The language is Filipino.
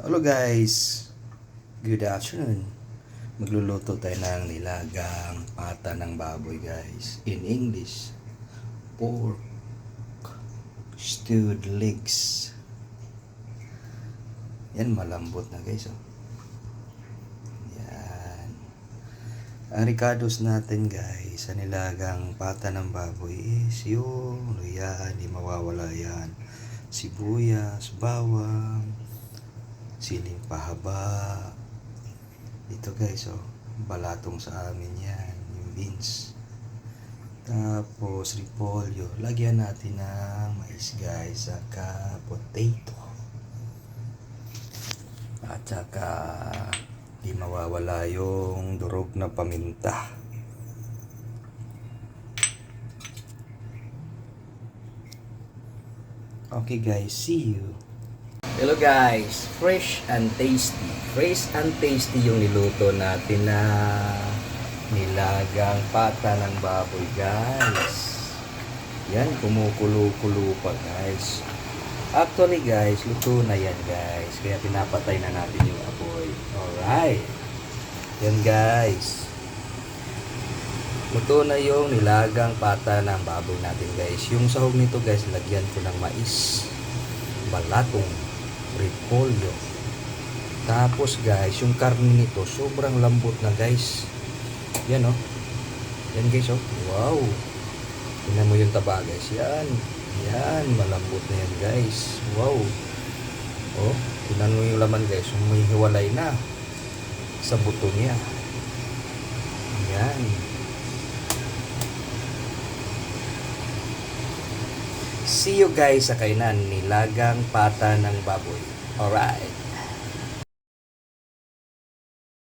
Hello guys, good afternoon. Magluluto tayo ng nilagang pata ng baboy guys. In English, pork stewed legs. Yan, malambot na guys. Oh. Yan. Ang ricados natin guys sa nilagang pata ng baboy is yung yan, di mawawala yan. Sibuyas, bawang, siling pahaba. Ito guys, oh, balatong sa amin yan, yung beans. Tapos repolyo, lagyan natin ng mais guys, saka potato. At saka di mawawala yung durog na paminta. Okay guys, see you. Hello guys, fresh and tasty. Fresh and tasty yung niluto natin na nilagang pata ng baboy guys. Yan, kumukulo-kulo pa guys. Actually guys, luto na yan guys. Kaya pinapatay na natin yung apoy. Alright. Yan guys. Luto na yung nilagang pata ng baboy natin guys. Yung sahog nito guys, lagyan ko ng mais, balatong, repolyo. Tapos guys, yung karne nito sobrang lambot na guys. Yan oh. Yan guys oh. Wow. Tingnan mo yung taba guys. Yan. Yan, malambot na yan guys. Wow. Oh, tingnan mo yung laman guys. May hiwalay na sa buto niya. Yan. See you guys sa kainan nilagang pata ng baboy. Alright.